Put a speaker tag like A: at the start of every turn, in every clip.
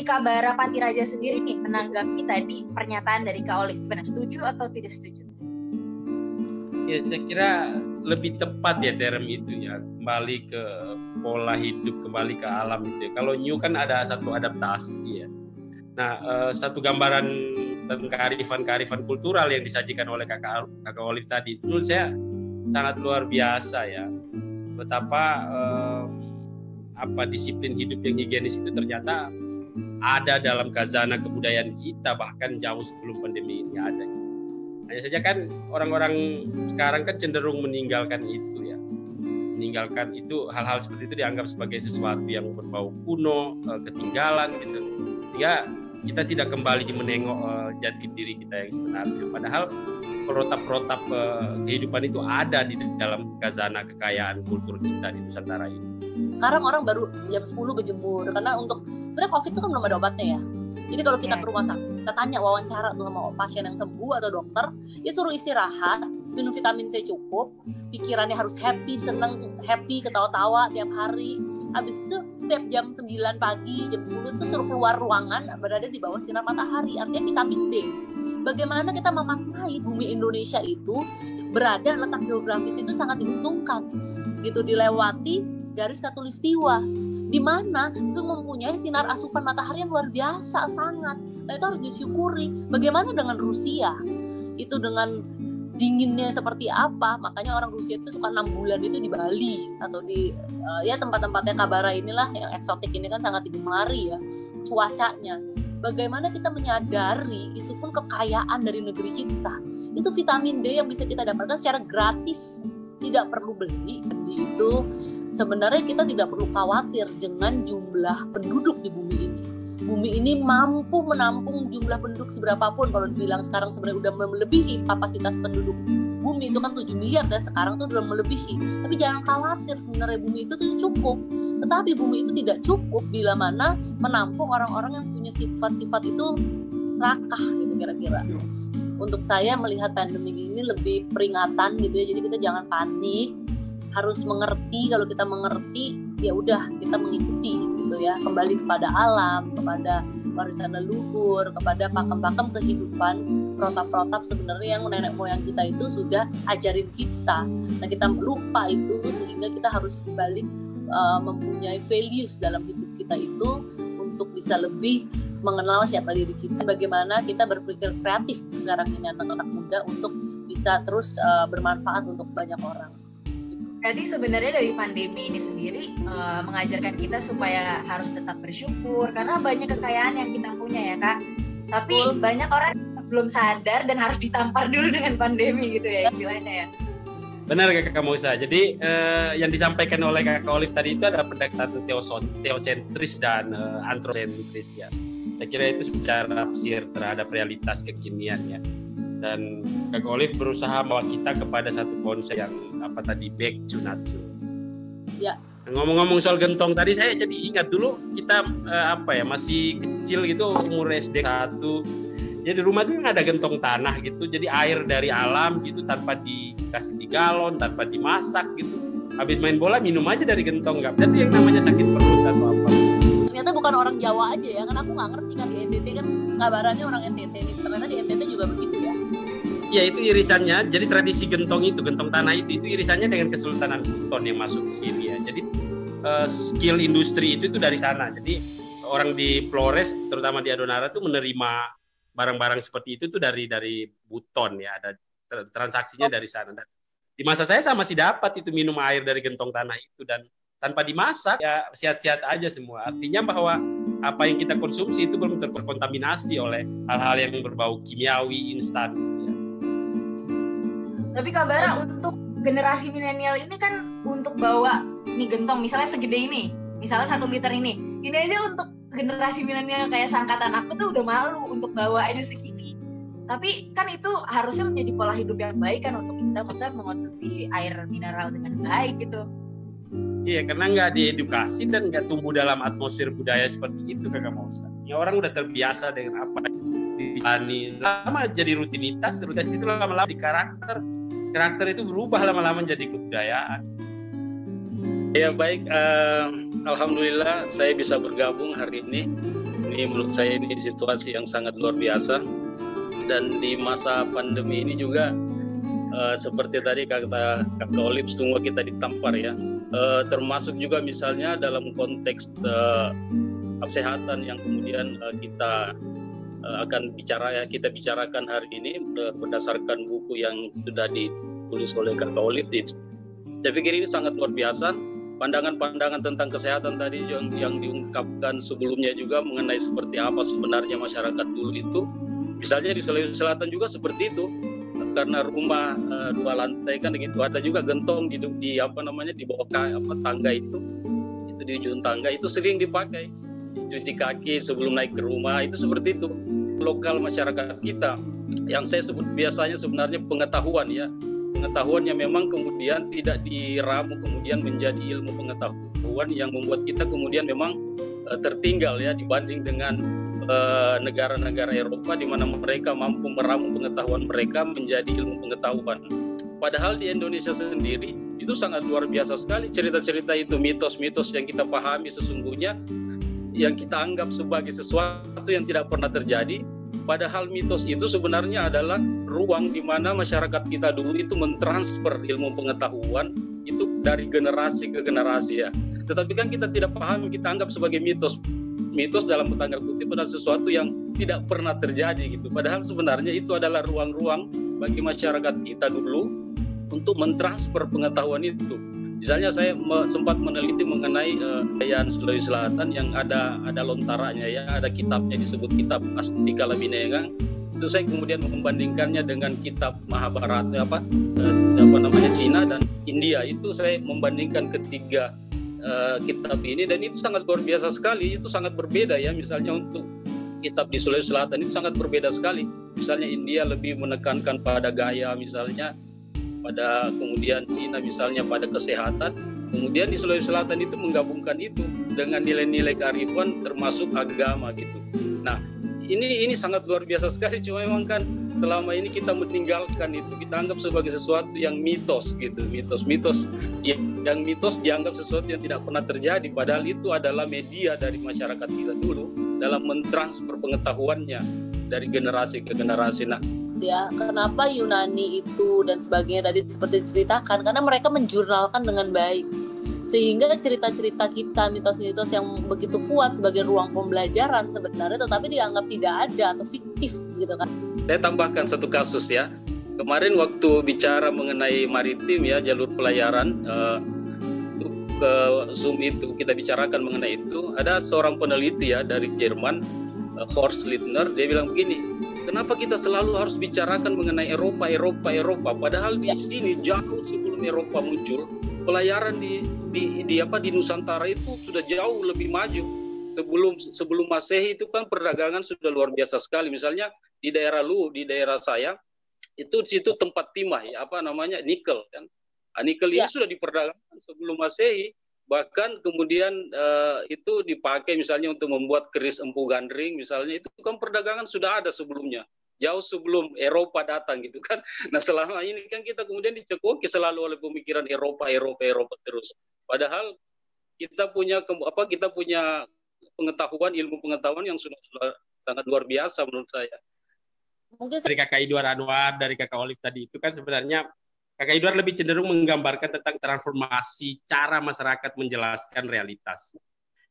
A: Kak Bara Patiraja sendiri nih menanggapi tadi pernyataan dari Kak Olive, gimana, setuju atau tidak setuju?
B: Ya, saya kira lebih tepat ya term itu ya, kembali ke pola hidup, kembali ke alam itu ya. Kalau new kan ada satu adaptasi ya. Nah, satu gambaran tentang kearifan kultural yang disajikan oleh kakak Olive tadi itu menurut saya sangat luar biasa ya. Betapa disiplin hidup yang higienis itu ternyata ada dalam khazanah kebudayaan kita bahkan jauh sebelum pandemi ini ada. Hanya saja kan orang-orang sekarang kan cenderung meninggalkan itu ya. Meninggalkan itu, hal-hal seperti itu dianggap sebagai sesuatu yang berbau kuno, ketinggalan gitu. Sehingga kita tidak kembali menengok jati diri kita yang sebenarnya. Padahal protap-protap kehidupan itu ada di dalam khazanah kekayaan kultur kita di Nusantara ini.
C: Sekarang orang baru jam 10 berjemur karena untuk sebenarnya COVID itu kan belum ada obatnya ya. Jadi kalau kita ke rumah sakit, kita tanya wawancara tuh sama pasien yang sembuh atau dokter, dia suruh istirahat, minum vitamin C cukup, pikirannya harus happy, seneng, happy, ketawa-tawa tiap hari. Habis itu setiap jam 9 pagi, jam 10 itu suruh keluar ruangan berada di bawah sinar matahari, artinya vitamin D. Bagaimana kita memaknai bumi Indonesia itu berada, letak geografis itu sangat diuntungkan. Gitu, dilewati garis khatulistiwa, di mana itu mempunyai sinar asupan matahari yang luar biasa sangat. Nah, itu harus disyukuri. Bagaimana dengan Rusia? Itu dengan dinginnya seperti apa? Makanya orang Rusia itu suka 6 bulan itu di Bali atau di ya tempat-tempatnya Kak Bara inilah yang eksotik ini kan sangat digemari ya cuacanya. Bagaimana kita menyadari itu pun kekayaan dari negeri kita. Itu vitamin D yang bisa kita dapatkan secara gratis, tidak perlu beli. Jadi itu sebenarnya kita tidak perlu khawatir dengan jumlah penduduk di bumi ini. Bumi ini mampu menampung jumlah penduduk seberapapun. Kalau dibilang sekarang sebenarnya udah melebihi kapasitas penduduk bumi itu kan 7 miliar dan sekarang tuh udah melebihi. Tapi jangan khawatir, sebenarnya bumi itu tuh cukup. Tetapi bumi itu tidak cukup bila mana menampung orang-orang yang punya sifat-sifat itu serakah gitu kira-kira. Untuk saya melihat pandemi ini lebih peringatan gitu ya. Jadi kita jangan panik, harus mengerti. Kalau kita mengerti ya udah kita mengikuti gitu ya, kembali kepada alam, kepada warisan leluhur, kepada pakem-pakem kehidupan, protap-protap sebenarnya yang nenek moyang kita itu sudah ajarin kita. Nah, kita lupa itu sehingga kita harus balik mempunyai values dalam hidup kita itu untuk bisa lebih mengenal siapa diri kita, bagaimana kita berpikir kreatif sekarang ini anak-anak muda untuk bisa terus bermanfaat untuk banyak orang.
A: Berarti sebenarnya dari pandemi ini sendiri mengajarkan kita supaya harus tetap bersyukur karena banyak kekayaan yang kita punya ya Kak. Tapi banyak orang belum sadar dan harus ditampar dulu dengan pandemi gitu ya istilahnya ya.
B: Benar Kakak Musa. Jadi yang disampaikan oleh Kakak Olive tadi itu ada pendekatan teosentris dan antroposentris ya. Saya kira itu secara tafsir terhadap realitas kekinian ya. Dan Kakak Olive berusaha membawa kita kepada satu konsep yang back to nature.
C: Ya.
B: Ngomong-ngomong soal gentong tadi saya jadi ingat dulu kita masih kecil gitu umur SD 1. Jadi di rumah itu ada gentong tanah gitu. Jadi air dari alam gitu tanpa dikasih di galon, tanpa dimasak gitu. Habis main bola minum aja dari gentong, enggak. Berarti yang namanya sakit perut atau apa.
C: Ternyata bukan orang Jawa aja ya, kan aku nggak ngerti kan di NTT kan ngabarannya orang NTT nih. Ternyata di NTT juga begitu ya.
B: Ya itu irisannya, jadi tradisi gentong tanah itu irisannya dengan Kesultanan Buton yang masuk ke sini ya. Jadi skill industri itu dari sana. Jadi orang di Flores, terutama di Adonara itu menerima barang-barang seperti itu tuh dari Buton ya, ada transaksinya dari sana. Dan di masa saya masih dapat itu minum air dari gentong tanah itu dan tanpa dimasak ya sehat-sehat aja semua. Artinya bahwa apa yang kita konsumsi itu belum terkontaminasi oleh hal-hal yang berbau kimiawi instan. Ya.
A: Tapi Kak Bara untuk generasi milenial ini kan untuk bawa nih gentong misalnya segede ini, misalnya 1 liter ini aja untuk generasi milenial kayak seangkatan aku tuh udah malu untuk bawa aja segini. Tapi kan itu harusnya menjadi pola hidup yang baik kan untuk kita maksudnya mengonsumsi air mineral dengan baik gitu.
B: Iya, karena nggak diedukasi dan nggak tumbuh dalam atmosfer budaya seperti itu Kakak Musa. Orang udah terbiasa dengan apa dijani, lama jadi rutinitas itu lama-lama di karakter itu berubah lama-lama jadi kebudayaan.
D: Ya baik, alhamdulillah saya bisa bergabung hari ini. Ini ini menurut saya ini situasi yang sangat luar biasa. Dan di masa pandemi ini juga seperti tadi kata Kak Olive, semua kita ditampar ya. Termasuk juga misalnya dalam konteks kesehatan yang kemudian kita akan kita bicarakan hari ini berdasarkan buku yang sudah ditulis oleh Kak Olive. Saya pikir ini sangat luar biasa. Pandangan-pandangan tentang kesehatan tadi yang diungkapkan sebelumnya juga mengenai seperti apa sebenarnya masyarakat dulu itu. Misalnya di Sulawesi Selatan juga seperti itu, karena rumah 2 lantai kan gitu, ada juga gentong di bawah tangga itu di ujung tangga itu sering dipakai cuci kaki sebelum naik ke rumah, itu seperti itu. Lokal masyarakat kita yang saya sebut biasanya sebenarnya pengetahuan yang memang kemudian tidak diramu kemudian menjadi ilmu pengetahuan yang membuat kita kemudian memang tertinggal ya dibanding dengan negara-negara Eropa di mana mereka mampu meramu pengetahuan mereka menjadi ilmu pengetahuan. Padahal di Indonesia sendiri itu sangat luar biasa sekali cerita-cerita itu, mitos-mitos yang kita pahami sesungguhnya yang kita anggap sebagai sesuatu yang tidak pernah terjadi. Padahal mitos itu sebenarnya adalah ruang di mana masyarakat kita dulu itu mentransfer ilmu pengetahuan itu dari generasi ke generasi ya. Tetapi kan kita tidak pahami, kita anggap sebagai mitos. Mitos dalam tanda kutip adalah sesuatu yang tidak pernah terjadi gitu. Padahal sebenarnya itu adalah ruang-ruang bagi masyarakat kita dulu untuk mentransfer pengetahuan itu. Misalnya saya sempat meneliti mengenai kekayaan Sulawesi Selatan yang ada lontarannya ya, ada kitabnya disebut kitab Astika Labinegang. Itu saya kemudian membandingkannya dengan kitab Mahabharata Cina dan India. Itu saya membandingkan ketiga kitab ini dan itu sangat luar biasa sekali, itu sangat berbeda ya. Misalnya untuk kitab di Sulawesi Selatan itu sangat berbeda sekali. Misalnya India lebih menekankan pada gaya, misalnya pada kemudian Cina misalnya pada kesehatan. Kemudian di Sulawesi Selatan itu menggabungkan itu dengan nilai-nilai kearifan termasuk agama gitu. Nah, ini sangat luar biasa sekali. Cuma memang kan selama ini kita meninggalkan itu, kita anggap sebagai sesuatu yang mitos gitu, mitos yang mitos dianggap sesuatu yang tidak pernah terjadi, padahal itu adalah media dari masyarakat kita dulu dalam mentransfer pengetahuannya dari generasi ke generasi. Nah,
C: ya kenapa Yunani itu dan sebagainya tadi seperti diceritakan, karena mereka menjurnalkan dengan baik sehingga cerita-cerita kita, mitos-mitos yang begitu kuat sebagai ruang pembelajaran sebenarnya tetapi dianggap tidak ada atau fiktif gitu kan.
D: Saya tambahkan satu kasus ya. Kemarin waktu bicara mengenai maritim ya, jalur pelayaran ke Zoom itu kita bicarakan mengenai itu, ada seorang peneliti ya dari Jerman, Horst Littner, dia bilang begini, kenapa kita selalu harus bicarakan mengenai Eropa padahal di sini jauh sebelum Eropa muncul, pelayaran di Nusantara itu sudah jauh lebih maju. Sebelum Masehi itu kan perdagangan sudah luar biasa sekali. Misalnya di daerah saya itu di situ tempat timah ya, nikel kan. Nikel ini sudah diperdagangkan sebelum Masehi. Bahkan kemudian itu dipakai misalnya untuk membuat keris empu gandring misalnya, itu kan perdagangan sudah ada sebelumnya, jauh sebelum Eropa datang gitu kan. Nah selama ini kan kita kemudian dicekoki selalu oleh pemikiran Eropa terus. Padahal kita punya pengetahuan, ilmu pengetahuan yang sudah sangat luar biasa menurut saya.
B: Mungkin dari Kakak Idwar Anwar, dari Kakak Olive tadi itu kan sebenarnya Kakak Idwar lebih cenderung menggambarkan tentang transformasi cara masyarakat menjelaskan realitas.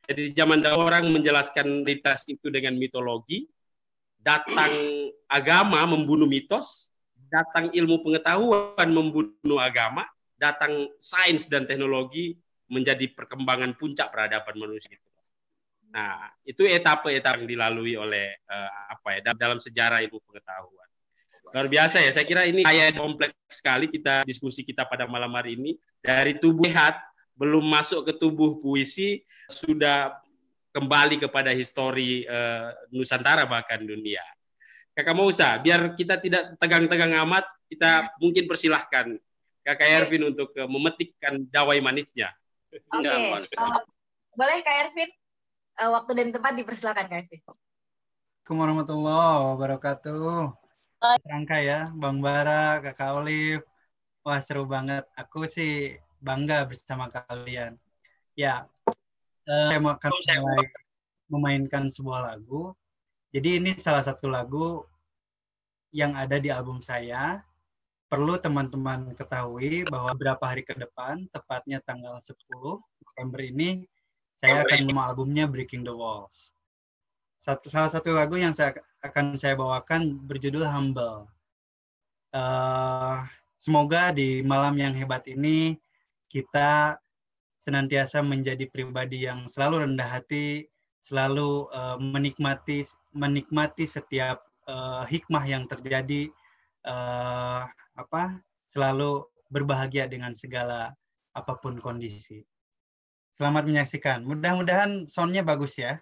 B: Jadi di zaman dahulu orang menjelaskan realitas itu dengan mitologi, datang agama membunuh mitos, datang ilmu pengetahuan membunuh agama, datang sains dan teknologi menjadi perkembangan puncak peradaban manusia. Nah, itu etapa-etapa yang dilalui oleh dalam sejarah ilmu pengetahuan. Luar biasa ya, saya kira ini kayak kompleks sekali diskusi kita pada malam hari ini. Dari tubuh sehat, belum masuk ke tubuh puisi, sudah kembali kepada histori Nusantara bahkan dunia. Kakak Mausa, biar kita tidak tegang-tegang amat, kita mungkin persilahkan Kakak Ervin untuk memetikkan dawai manisnya.
A: Oke, boleh Kak Ervin? Waktu dan tempat dipersilakan Kak Ervin.
E: Assalamualaikum warahmatullahi wabarakatuh. Rangka ya, Bang Bara, Kakak Olive. Wah seru banget. Aku sih bangga bersama kalian. Ya, saya mau akan mulai memainkan sebuah lagu. Jadi ini salah satu lagu yang ada di album saya. Perlu teman-teman ketahui bahwa beberapa hari ke depan, tepatnya tanggal 10 November ini, saya akan membawa albumnya Breaking the Walls. Salah satu lagu yang akan saya bawakan berjudul Humble. Semoga di malam yang hebat ini kita senantiasa menjadi pribadi yang selalu rendah hati, selalu menikmati setiap hikmah yang terjadi, selalu berbahagia dengan segala apapun kondisi. Selamat menyaksikan. Mudah-mudahan soundnya bagus ya.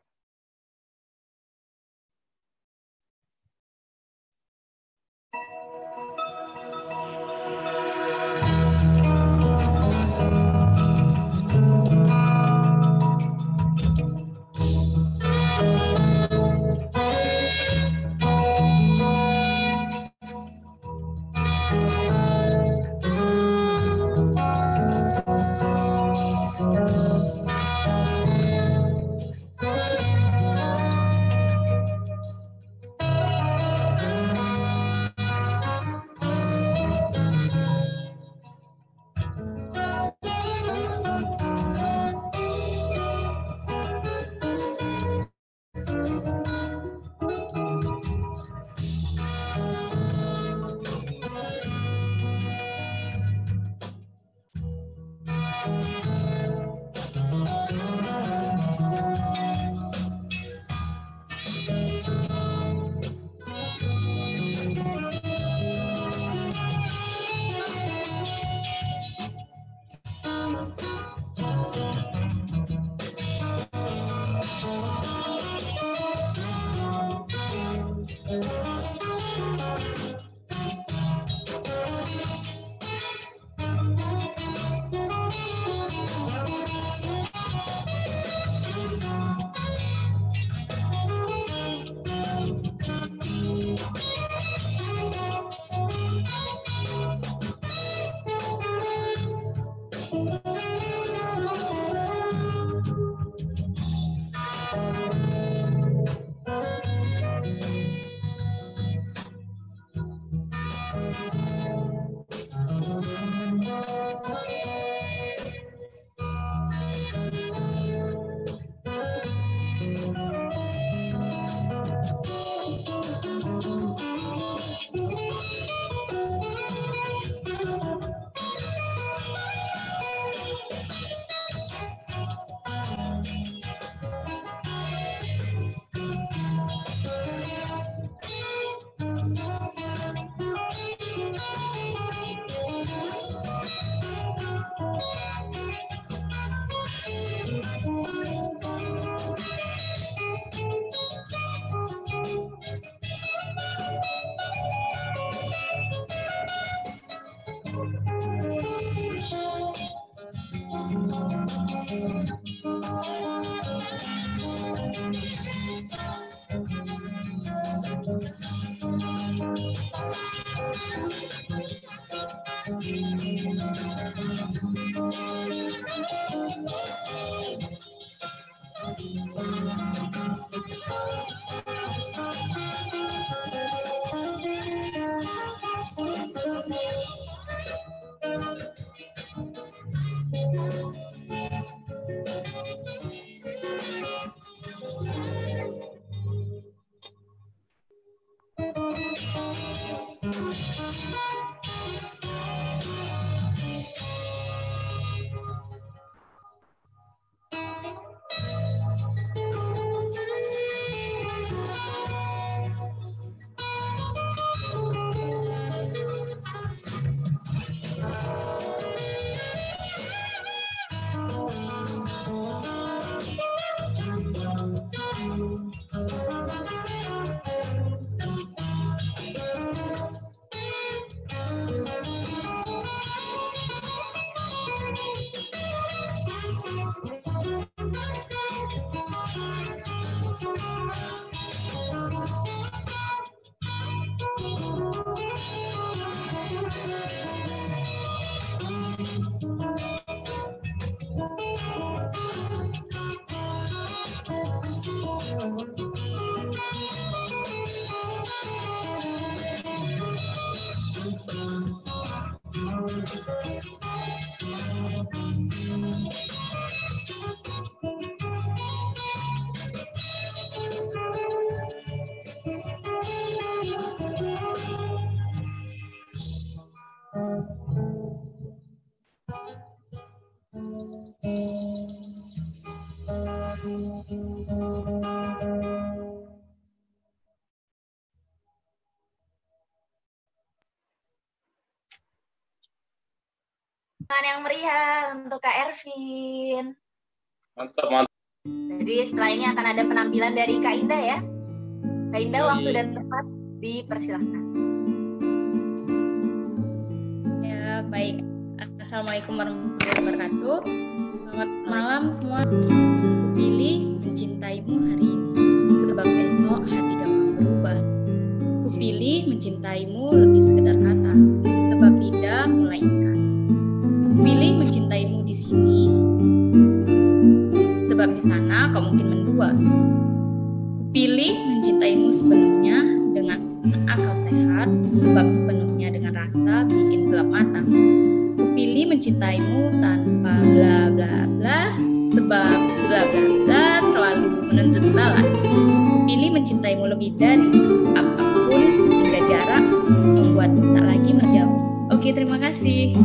A: Tangan yang meriah untuk Kak Ervin.
D: Mantap, mantap.
A: Jadi setelah ini akan ada penampilan dari Kak Indah ya. Kak Indah, waktu dan tempat dipersilahkan.
F: Ya, baik. Assalamualaikum warahmatullahi wabarakatuh. Selamat malam semua. Kupilih mencintaimu hari ini, sebab besok hati gampang berubah. Kupilih mencintaimu lebih sekedar kata, sebab lidah mulai ingkar. Kupilih mencintaimu di sini, sebab di sana kau mungkin mendua. Kupilih mencintaimu sepenuhnya dengan akal sehat, sebab sepenuhnya dengan rasa bikin gelap mata. Kupilih mencintaimu tanpa bla bla bla, sebab bla bla bla selalu menuntut balas. Kupilih mencintaimu lebih dari apapun, hingga jarak membuat tak lagi menjauh. Oke, terima kasih.